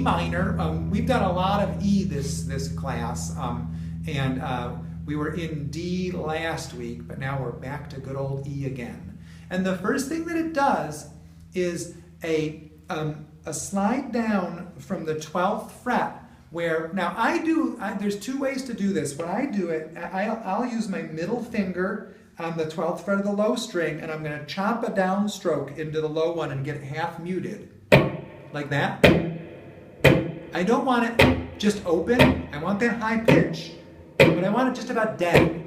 minor. We've done a lot of E this class, and we were in D last week, but now we're back to good old E again. And the first thing that it does is a slide down from the 12th fret, where, now there's two ways to do this. When I do it, I'll use my middle finger on the 12th fret of the low string, and I'm going to chop a downstroke into the low one and get it half muted, like that. I don't want it just open, I want that high pitch, but I want it just about dead.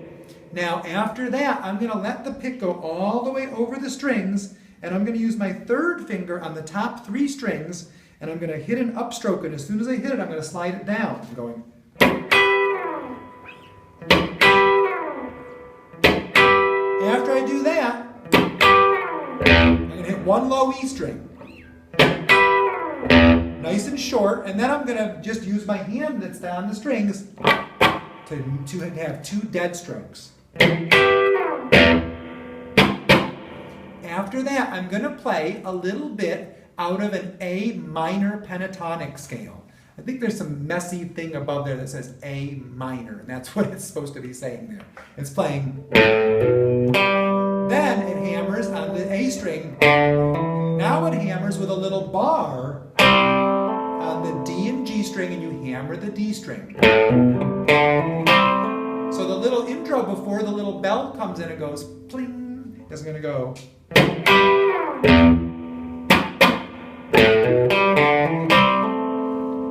Now after that, I'm going to let the pick go all the way over the strings, and I'm going to use my third finger on the top 3 strings, and I'm going to hit an upstroke, and as soon as I hit it, I'm going to slide it down. I'm going. After I do that, I'm going to hit one low E string. Nice and short, and then I'm going to just use my hand that's down the strings to have 2 dead strokes. After that, I'm going to play a little bit out of an A minor pentatonic scale. I think there's some messy thing above there that says A minor, and that's what it's supposed to be saying there. It's playing. Then it hammers on the A string. Now it hammers with a little bar on the D and G string, and you hammer the D string. So the little intro before the little bell comes in, it goes pling. It's going to go.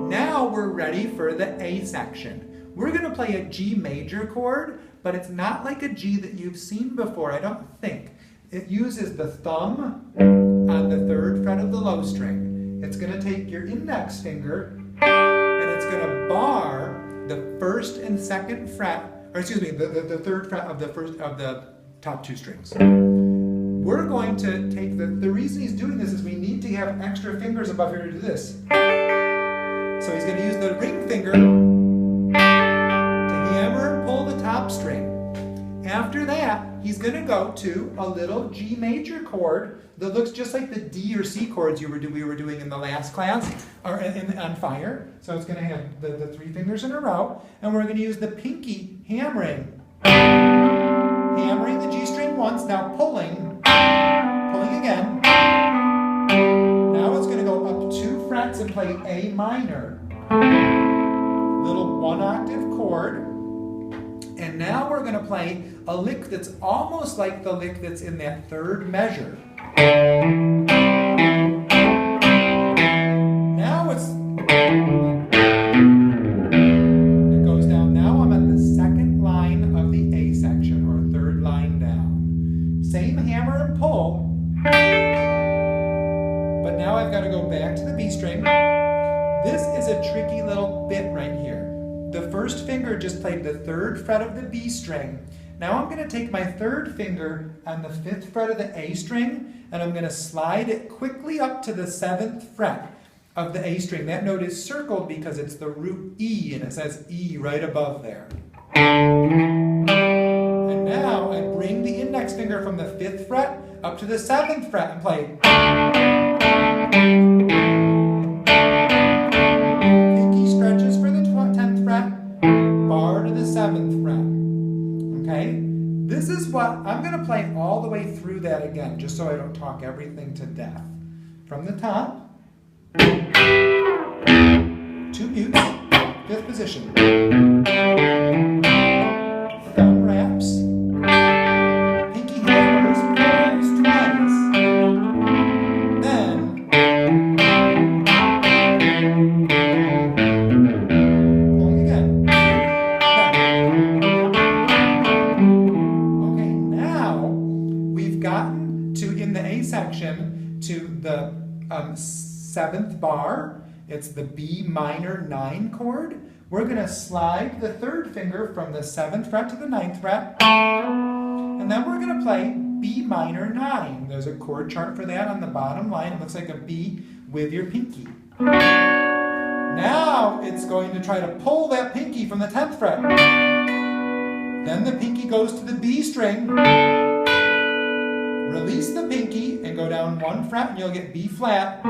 Now we're ready for the A section. We're going to play a G major chord, but it's not like a G that you've seen before, I don't think. It uses the thumb on the 3rd fret of the low string. It's going to take your index finger and it's going to bar the 1st and 2nd fret, or excuse me, the 3rd fret of the top 2 strings. We're going to take the reason he's doing this is we need to have extra fingers above here to do this. So he's going to use the ring finger to hammer and pull the top string. After that, he's going to go to a little G major chord that looks just like the D or C chords we were doing in the last class, or on Fire. So it's going to have the 3 fingers in a row, and we're going to use the pinky hammering the G string once, now pulling again. Now it's going to go up 2 frets and play A minor, little 1-octave chord. And now we're going to play a lick that's almost like the lick that's in that 3rd measure. Now it goes down. Now I'm at the 2nd line of the A section, or 3rd line down. Same hammer and pull, but now I've got to go back to the B string. This is a tricky little bit right here. The 1st finger just played the 3rd fret of the B string. Now I'm going to take my 3rd finger on the 5th fret of the A string, and I'm going to slide it quickly up to the 7th fret of the A string. That note is circled because it's the root E, and it says E right above there. And now I bring the index finger from the 5th fret up to the 7th fret and play. Pinky stretches for the 10th fret, bar to the 7th fret. Okay? This is what, I'm going to play all the way through that again, just so I don't talk everything to death. From the top, 2 mutes, 5th position. Thumb wraps, pinky hammers, pulls twice. Then, pulling again. Okay, now we've gotten to, in the A section, to the 7th bar. It's the B minor 9 chord. We're going to slide the 3rd finger from the 7th fret to the 9th fret. And then we're going to play B minor 9. There's a chord chart for that on the bottom line. It looks like a B with your pinky. Now it's going to try to pull that pinky from the 10th fret. Then the pinky goes to the B string. Release the pinky and go down 1 fret and you'll get B flat.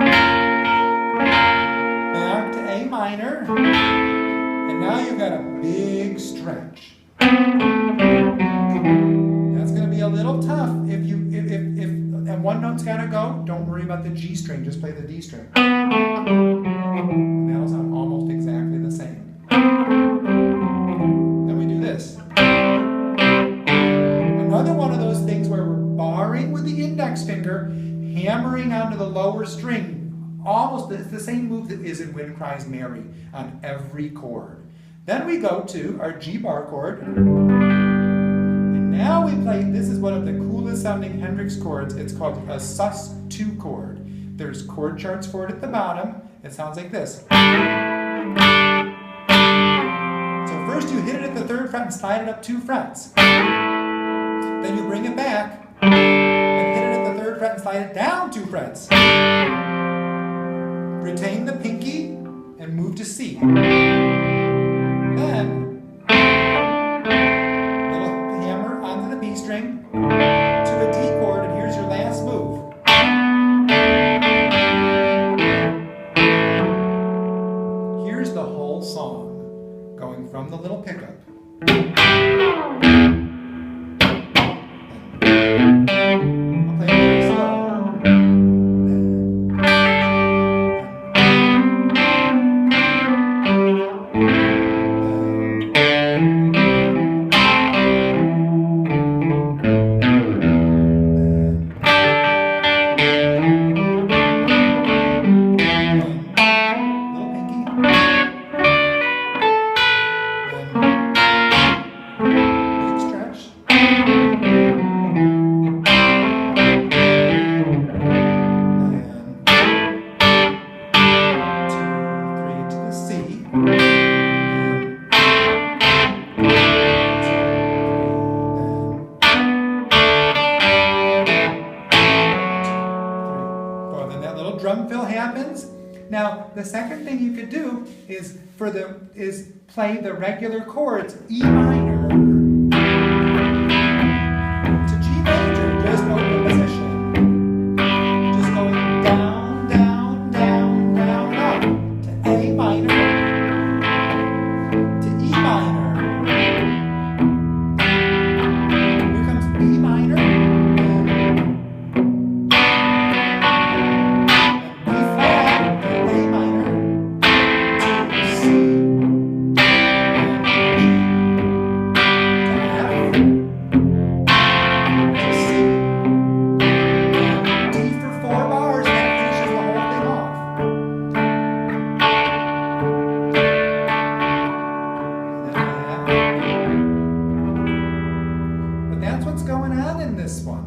back to A minor, and now you've got a big stretch. That's going to be a little tough if and one note's got to go. Don't worry about the G string, just play the D string. And that'll sound almost exactly the same. Then we do this. Another one of those things where we're barring with the index finger, hammering onto the lower string. Almost it's the same move that is in Wind Cries Mary on every chord. Then we go to our G bar chord. And now we play, this is one of the coolest sounding Hendrix chords. It's called a sus2 chord. There's chord charts for it at the bottom. It sounds like this. So first you hit it at the 3rd fret and slide it up 2 frets. Then you bring it back and hit it at the 3rd fret and slide it down 2 frets. Retain the pinky and move to C. Then, little hammer onto the B string to a D chord, and here's your last move. Here's the whole song, going from the little pickup. I'll play it really slow. Drum fill happens. Now the second thing you could do is play the regular chords E minor to G major, just open position. Just going down, down, down, down, up to A minor to E minor. Here comes B minor. That's what's going on in this one.